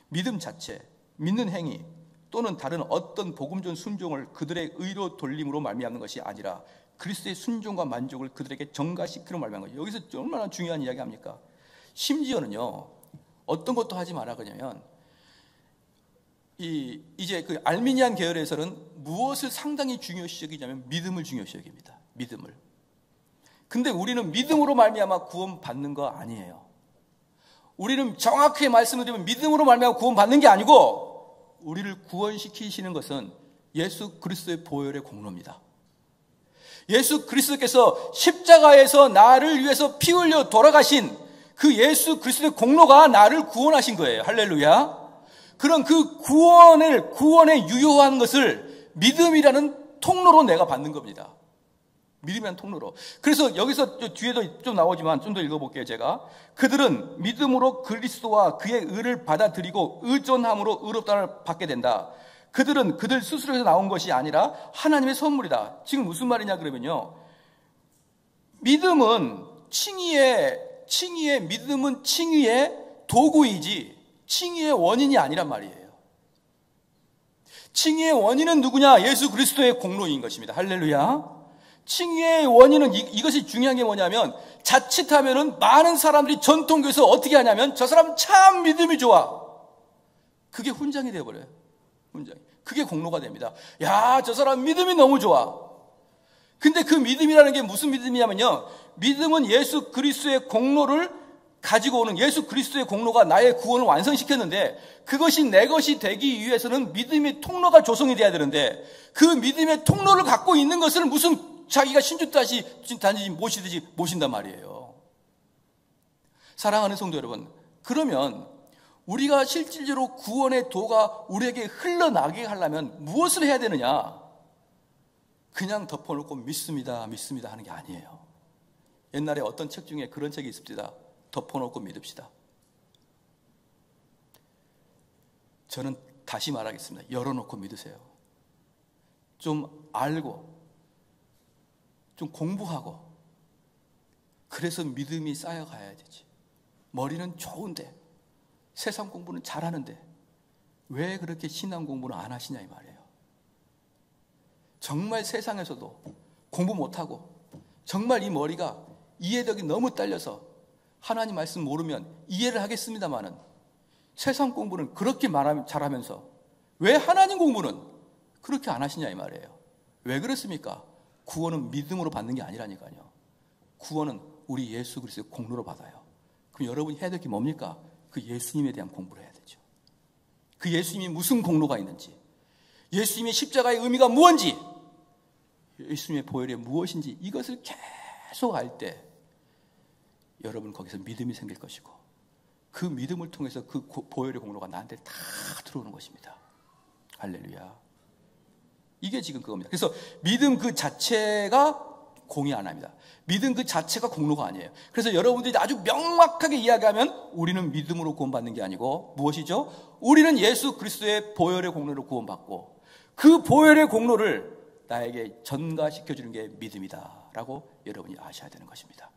믿음 자체, 믿는 행위 또는 다른 어떤 복음전 순종을 그들의 의로 돌림으로 말미암는 것이 아니라 그리스도의 순종과 만족을 그들에게 전가시키로 말미암는 거예요. 여기서 얼마나 중요한 이야기 합니까? 심지어는요, 어떤 것도 하지 마라 그러냐면 이제 그 알미니안 계열에서는 무엇을 상당히 중요시 여기냐면 믿음을 중요시 여깁니다. 믿음을. 근데 우리는 믿음으로 말미암아 구원 받는 거 아니에요. 우리는 정확하게 말씀을 드리면 믿음으로 말미암아 구원 받는 게 아니고 우리를 구원시키시는 것은 예수 그리스도의 보혈의 공로입니다. 예수 그리스도께서 십자가에서 나를 위해서 피 흘려 돌아가신 그 예수 그리스도의 공로가 나를 구원하신 거예요. 할렐루야. 그런 그 구원에 유효한 것을 믿음이라는 통로로 내가 받는 겁니다. 믿음이라는 통로로. 그래서 여기서 뒤에도 좀 나오지만 좀 더 읽어볼게요, 제가. 그들은 믿음으로 그리스도와 그의 의를 받아들이고 의존함으로 의롭다를 받게 된다. 그들은 그들 스스로에서 나온 것이 아니라 하나님의 선물이다. 지금 무슨 말이냐 그러면요, 믿음은 믿음은 칭의의 도구이지 칭의의 원인이 아니란 말이에요. 칭의의 원인은 누구냐? 예수 그리스도의 공로인 것입니다. 할렐루야. 칭의의 원인은 이것이 중요한 게 뭐냐면, 자칫하면은 많은 사람들이 전통교에서 어떻게 하냐면 저 사람 참 믿음이 좋아, 그게 훈장이 되어버려요. 훈장이. 그게 공로가 됩니다. 야, 저 사람 믿음이 너무 좋아. 근데 그 믿음이라는 게 무슨 믿음이냐면요, 믿음은 예수 그리스도의 공로를 가지고 오는, 예수 그리스도의 공로가 나의 구원을 완성시켰는데 그것이 내 것이 되기 위해서는 믿음의 통로가 조성이 돼야 되는데 그 믿음의 통로를 갖고 있는 것을 무슨 자기가 신주 단지 모시듯이 모신단 말이에요. 사랑하는 성도 여러분, 그러면 우리가 실질적으로 구원의 도가 우리에게 흘러나게 하려면 무엇을 해야 되느냐? 그냥 덮어놓고 믿습니다, 믿습니다 하는 게 아니에요. 옛날에 어떤 책 중에 그런 책이 있습니다. 덮어놓고 믿읍시다. 저는 다시 말하겠습니다. 열어놓고 믿으세요. 좀 알고, 좀 공부하고, 그래서 믿음이 쌓여가야 되지. 머리는 좋은데, 세상 공부는 잘하는데, 왜 그렇게 신앙 공부는 안 하시냐 이 말이에요. 정말 세상에서도 공부 못하고, 정말 이 머리가 이해력이 너무 딸려서 하나님 말씀 모르면 이해를 하겠습니다마는 세상 공부는 그렇게 잘하면서 왜 하나님 공부는 그렇게 안 하시냐 이 말이에요. 왜 그렇습니까? 구원은 믿음으로 받는 게 아니라니까요. 구원은 우리 예수 그리스도의 공로로 받아요. 그럼 여러분이 해야 될 게 뭡니까? 그 예수님에 대한 공부를 해야 되죠. 그 예수님이 무슨 공로가 있는지, 예수님의 십자가의 의미가 무엇인지, 예수님의 보혈이 무엇인지 이것을 계속 알 때 여러분 거기서 믿음이 생길 것이고, 그 믿음을 통해서 그 보혈의 공로가 나한테 다 들어오는 것입니다. 할렐루야. 이게 지금 그겁니다. 그래서 믿음 그 자체가 공이 안 합니다. 믿음 그 자체가 공로가 아니에요. 그래서 여러분들이 아주 명확하게 이야기하면 우리는 믿음으로 구원받는 게 아니고 무엇이죠? 우리는 예수 그리스도의 보혈의 공로로 구원받고, 그 보혈의 공로를 나에게 전가시켜주는 게 믿음이다 라고 여러분이 아셔야 되는 것입니다.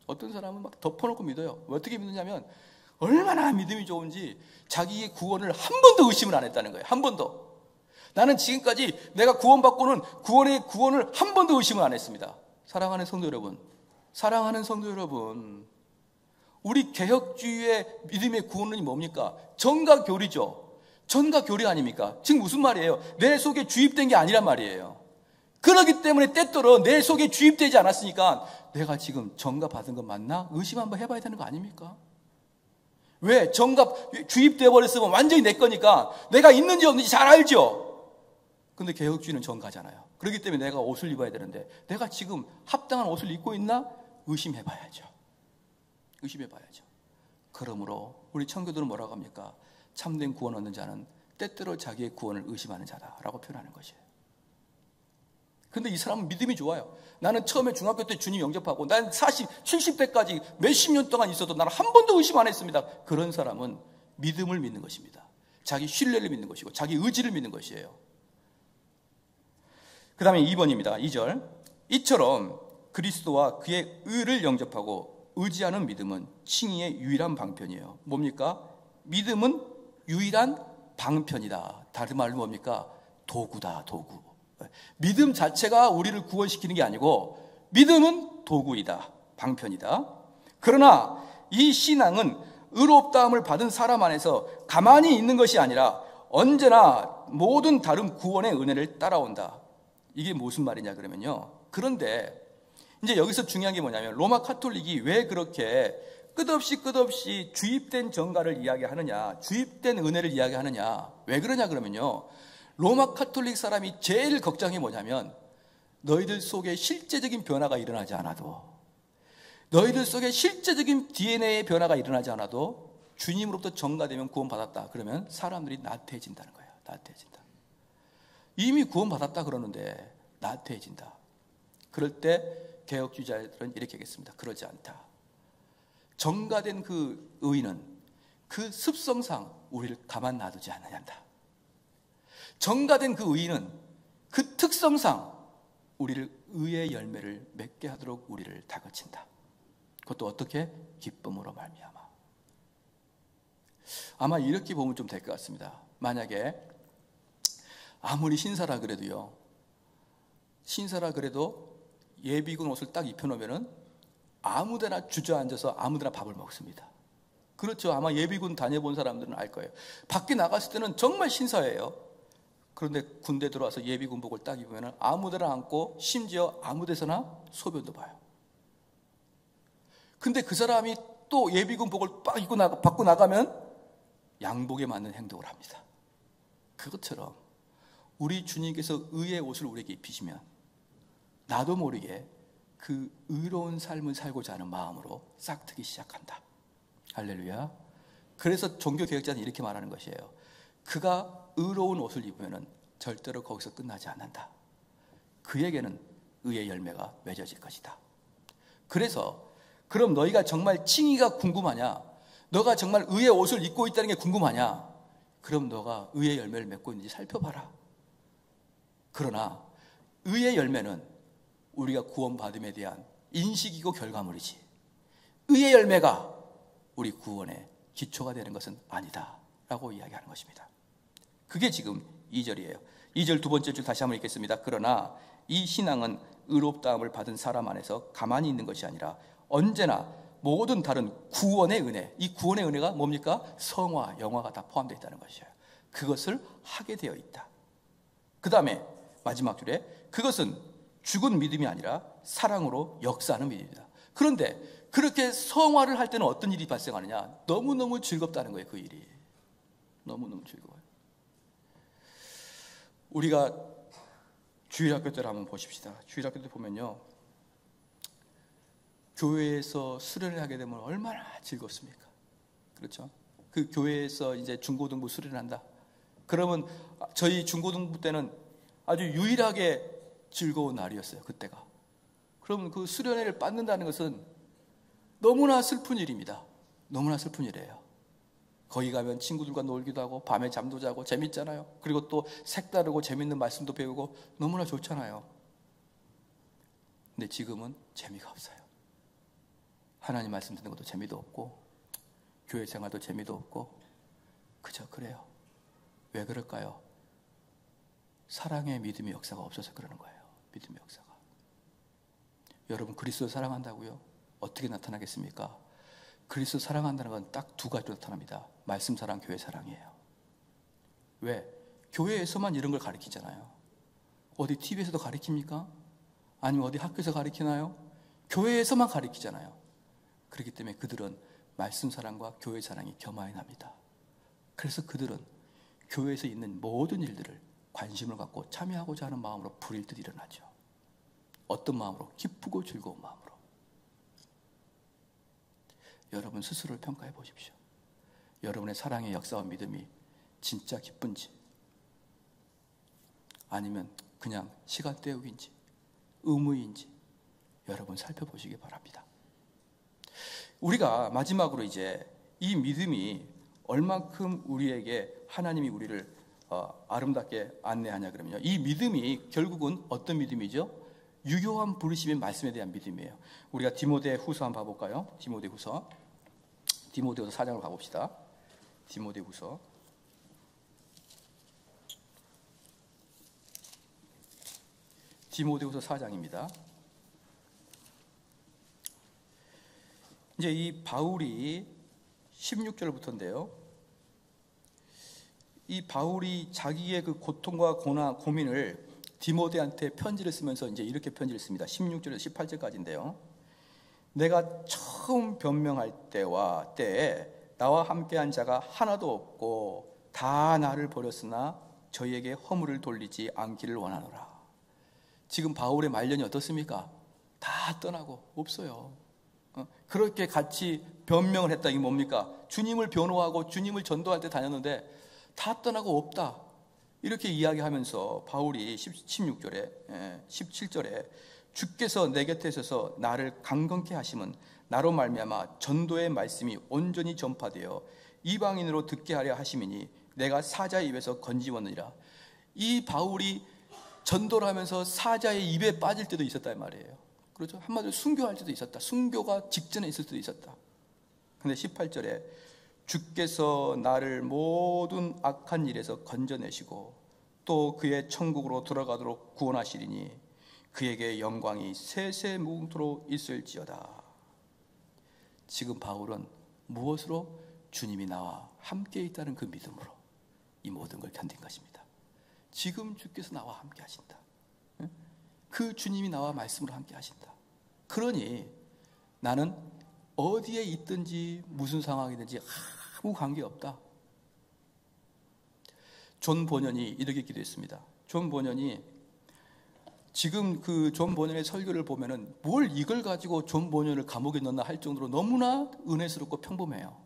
어떤 사람은 막 덮어놓고 믿어요. 어떻게 믿느냐면 얼마나 믿음이 좋은지 자기의 구원을 한 번도 의심을 안 했다는 거예요. 한 번도. 나는 지금까지 내가 구원받고는 구원을 한 번도 의심을 안 했습니다. 사랑하는 성도 여러분, 사랑하는 성도 여러분, 우리 개혁주의의 믿음의 구원론이 뭡니까? 전과 교리죠. 전과 교리 아닙니까? 지금 무슨 말이에요? 내 속에 주입된 게 아니란 말이에요. 그렇기 때문에 때때로 내 속에 주입되지 않았으니까 내가 지금 정갑 받은 거 맞나? 의심 한번 해봐야 되는 거 아닙니까? 왜? 정갑 주입되어 버렸으면 완전히 내 거니까 내가 있는지 없는지 잘 알죠? 근데 개혁주의는 정가잖아요. 그렇기 때문에 내가 옷을 입어야 되는데 내가 지금 합당한 옷을 입고 있나? 의심해봐야죠. 의심해봐야죠. 그러므로 우리 청교도는 뭐라고 합니까? 참된 구원 얻는 자는 때때로 자기의 구원을 의심하는 자다라고 표현하는 것이에요. 근데 이 사람은 믿음이 좋아요. 나는 처음에 중학교 때 주님 영접하고 난 70대까지 몇십 년 동안 있어도 나는 한 번도 의심 안 했습니다. 그런 사람은 믿음을 믿는 것입니다. 자기 신뢰를 믿는 것이고 자기 의지를 믿는 것이에요. 그 다음에 2번입니다. 2절. 이처럼 그리스도와 그의 의를 영접하고 의지하는 믿음은 칭의의 유일한 방편이에요. 뭡니까? 믿음은 유일한 방편이다. 다른 말로 뭡니까? 도구다, 도구. 믿음 자체가 우리를 구원시키는 게 아니고 믿음은 도구이다, 방편이다. 그러나 이 신앙은 의롭다함을 받은 사람 안에서 가만히 있는 것이 아니라 언제나 모든 다른 구원의 은혜를 따라온다. 이게 무슨 말이냐 그러면요, 그런데 이제 여기서 중요한 게 뭐냐면 로마 카톨릭이 왜 그렇게 끝없이 주입된 정가를 이야기하느냐, 주입된 은혜를 이야기하느냐, 왜 그러냐 그러면요, 로마 카톨릭 사람이 제일 걱정이 뭐냐면 너희들 속에 실제적인 변화가 일어나지 않아도, 너희들 속에 실제적인 DNA의 변화가 일어나지 않아도 주님으로부터 정가되면 구원받았다 그러면 사람들이 나태해진다는 거예요. 나태해진다. 이미 구원받았다 그러는데 나태해진다. 그럴 때 개혁주의자들은 이렇게 하겠습니다. 그러지 않다. 정가된 그 의는 그 습성상 우리를 가만 놔두지 않는다. 정가된 그 의는 그 특성상 우리를 의의 열매를 맺게 하도록 우리를 다그친다. 그것도 어떻게? 기쁨으로 말미암아. 아마 이렇게 보면 좀 될 것 같습니다. 만약에 아무리 신사라 그래도요, 신사라 그래도 예비군 옷을 딱 입혀놓으면 아무데나 주저앉아서 아무데나 밥을 먹습니다. 그렇죠. 아마 예비군 다녀본 사람들은 알 거예요. 밖에 나갔을 때는 정말 신사예요. 그런데 군대 들어와서 예비군복을 딱 입으면 아무데나 앉고 심지어 아무데서나 소변도 봐요. 근데 그 사람이 또 예비군복을 빡 입고 받고 나가면 양복에 맞는 행동을 합니다. 그것처럼 우리 주님께서 의의 옷을 우리에게 입히시면 나도 모르게 그 의로운 삶을 살고자 하는 마음으로 싹트기 시작한다. 할렐루야. 그래서 종교개혁자는 이렇게 말하는 것이에요. 그가 의로운 옷을 입으면 절대로 거기서 끝나지 않는다. 그에게는 의의 열매가 맺어질 것이다. 그래서 그럼 너희가 정말 칭의가 궁금하냐? 너가 정말 의의 옷을 입고 있다는 게 궁금하냐? 그럼 너가 의의 열매를 맺고 있는지 살펴봐라. 그러나 의의 열매는 우리가 구원받음에 대한 인식이고 결과물이지, 의의 열매가 우리 구원의 기초가 되는 것은 아니다 라고 이야기하는 것입니다. 그게 지금 2절이에요. 2절 두 번째 줄 다시 한번 읽겠습니다. 그러나 이 신앙은 의롭다함을 받은 사람 안에서 가만히 있는 것이 아니라 언제나 모든 다른 구원의 은혜, 이 구원의 은혜가 뭡니까? 성화, 영화가 다 포함되어 있다는 것이에요. 그것을 하게 되어 있다. 그 다음에 마지막 줄에 그것은 죽은 믿음이 아니라 사랑으로 역사하는 믿음이다. 그런데 그렇게 성화를 할 때는 어떤 일이 발생하느냐? 너무너무 즐겁다는 거예요. 그 일이 너무너무 즐거워요. 우리가 주일학교 때를 한번 보십시다. 주일학교 때 보면요, 교회에서 수련을 하게 되면 얼마나 즐겁습니까? 그렇죠? 그 교회에서 이제 중고등부 수련을 한다. 그러면 저희 중고등부 때는 아주 유일하게 즐거운 날이었어요. 그때가. 그러면 그 수련회를 받는다는 것은 너무나 슬픈 일입니다. 너무나 슬픈 일이에요. 거기 가면 친구들과 놀기도 하고 밤에 잠도 자고 재밌잖아요. 그리고 또 색다르고 재밌는 말씀도 배우고 너무나 좋잖아요. 근데 지금은 재미가 없어요. 하나님 말씀 듣는 것도 재미도 없고 교회 생활도 재미도 없고 그저 그래요. 왜 그럴까요? 사랑의 믿음의 역사가 없어서 그러는 거예요. 믿음의 역사가. 여러분, 그리스도를 사랑한다고요? 어떻게 나타나겠습니까? 그리스도 사랑한다는 건 딱 두 가지로 나타납니다. 말씀 사랑, 교회 사랑이에요. 왜? 교회에서만 이런 걸 가르치잖아요. 어디 TV에서도 가르칩니까? 아니면 어디 학교에서 가르치나요? 교회에서만 가르치잖아요. 그렇기 때문에 그들은 말씀 사랑과 교회 사랑이 겸하여 납니다. 그래서 그들은 교회에서 있는 모든 일들을 관심을 갖고 참여하고자 하는 마음으로 불일 듯 일어나죠. 어떤 마음으로? 기쁘고 즐거운 마음으로. 여러분 스스로를 평가해 보십시오. 여러분의 사랑의 역사와 믿음이 진짜 기쁜지, 아니면 그냥 시간 때우기인지, 의무인지 여러분 살펴보시기 바랍니다. 우리가 마지막으로 이제 이 믿음이 얼만큼 우리에게 하나님이 우리를 아름답게 안내하냐 그러면요, 이 믿음이 결국은 어떤 믿음이죠? 유효한 부르심의 말씀에 대한 믿음이에요. 우리가 디모데후서 한번 봐볼까요? 디모데후서 4장으로 가봅시다. 디모데후서 4장입니다. 이제 이 바울이 16절부터인데요. 이 바울이 자기의 그 고통과 고민을 디모데한테 편지를 쓰면서 이제 이렇게 편지를 씁니다. 16절에서 18절까지인데요. 내가 처음 변명할 때와 때에 나와 함께한 자가 하나도 없고 다 나를 버렸으나 저희에게 허물을 돌리지 않기를 원하노라. 지금 바울의 말년이 어떻습니까? 다 떠나고 없어요. 그렇게 같이 변명을 했다. 이게 뭡니까? 주님을 변호하고 주님을 전도할 때 다녔는데 다 떠나고 없다. 이렇게 이야기하면서 바울이 16절에 17절에 주께서 내 곁에 서서 나를 강건케 하심은 나로 말미암아 전도의 말씀이 온전히 전파되어 이방인으로 듣게 하려 하심이니 내가 사자의 입에서 건지웠느니라. 이 바울이 전도를 하면서 사자의 입에 빠질 때도 있었단 말이에요. 그렇죠? 한마디로 순교할 때도 있었다. 순교가 직전에 있을 때도 있었다. 근데 18절에 주께서 나를 모든 악한 일에서 건져내시고 또 그의 천국으로 들어가도록 구원하시리니 그에게 영광이 세세무궁토록 있을지어다. 지금 바울은 무엇으로? 주님이 나와 함께 있다는 그 믿음으로 이 모든 걸 견딘 것입니다. 지금 주께서 나와 함께 하신다. 그 주님이 나와 말씀으로 함께 하신다. 그러니 나는 어디에 있든지 무슨 상황이든지 아무 관계없다. 존 보년이 이렇게 기도했습니다. 존 보년이 지금 그 존 보년의 설교를 보면은 뭘 이걸 가지고 존 보년을 감옥에 넣나 할 정도로 너무나 은혜스럽고 평범해요.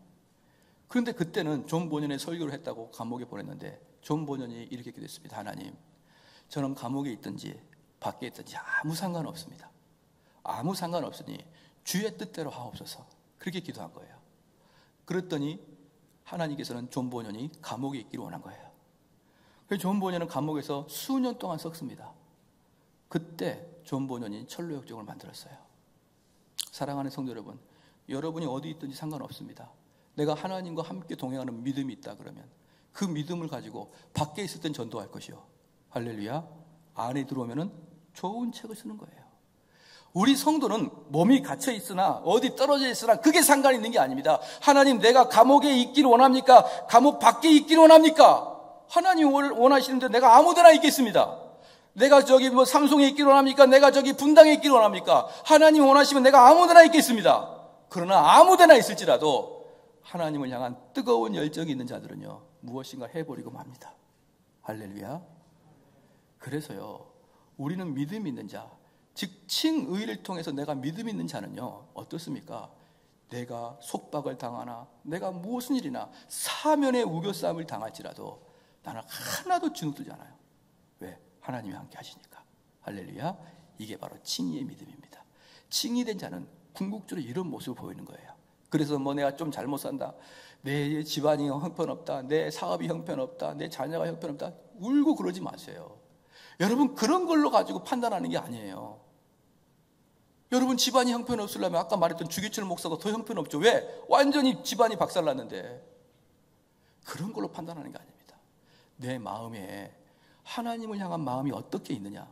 그런데 그때는 존 보년의 설교를 했다고 감옥에 보냈는데 존 보년이 이렇게 기도했습니다. 하나님, 저는 감옥에 있든지 밖에 있든지 아무 상관없습니다. 아무 상관없으니 주의 뜻대로 하옵소서. 그렇게 기도한 거예요. 그랬더니 하나님께서는 존 보년이 감옥에 있기를 원한 거예요. 그래서 존 보년은 감옥에서 수년 동안 썩습니다. 그때 존 보년이 철로역정을 만들었어요. 사랑하는 성도 여러분, 여러분이 어디 있든지 상관없습니다. 내가 하나님과 함께 동행하는 믿음이 있다 그러면 그 믿음을 가지고 밖에 있을 땐 전도할 것이요, 할렐루야, 안에 들어오면은 좋은 책을 쓰는 거예요. 우리 성도는 몸이 갇혀 있으나 어디 떨어져 있으나 그게 상관 있는 게 아닙니다. 하나님, 내가 감옥에 있기를 원합니까? 감옥 밖에 있기를 원합니까? 하나님 원하시는데 내가 아무데나 있겠습니다. 내가 저기 삼송에 있기를 원합니까? 내가 저기 분당에 있기를 원합니까? 하나님 원하시면 내가 아무데나 있겠습니다. 그러나 아무데나 있을지라도 하나님을 향한 뜨거운 열정이 있는 자들은요, 무엇인가 해버리고 맙니다. 할렐루야. 그래서요, 우리는 믿음 있는 자, 즉 칭의를 통해서 내가 믿음 있는 자는요, 어떻습니까? 내가 속박을 당하나 내가 무슨 일이나 사면의 우겨싸움을 당할지라도 나는 하나도 주눅들지 않아요. 왜? 하나님이 함께 하시니까. 할렐루야. 이게 바로 칭의의 믿음입니다. 칭의된 자는 궁극적으로 이런 모습을 보이는 거예요. 그래서 내가 좀 잘못 산다, 내 집안이 형편없다, 내 사업이 형편없다, 내 자녀가 형편없다, 울고 그러지 마세요. 여러분, 그런 걸로 가지고 판단하는 게 아니에요. 여러분, 집안이 형편없으려면 아까 말했던 주기철 목사가 더 형편없죠. 왜? 완전히 집안이 박살났는데. 그런 걸로 판단하는 게 아닙니다. 내 마음에 하나님을 향한 마음이 어떻게 있느냐,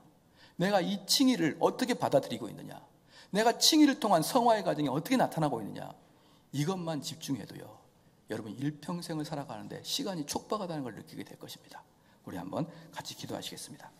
내가 이 칭의를 어떻게 받아들이고 있느냐, 내가 칭의를 통한 성화의 과정이 어떻게 나타나고 있느냐, 이것만 집중해도요, 여러분 일평생을 살아가는데 시간이 촉박하다는 걸 느끼게 될 것입니다. 우리 한번 같이 기도하시겠습니다.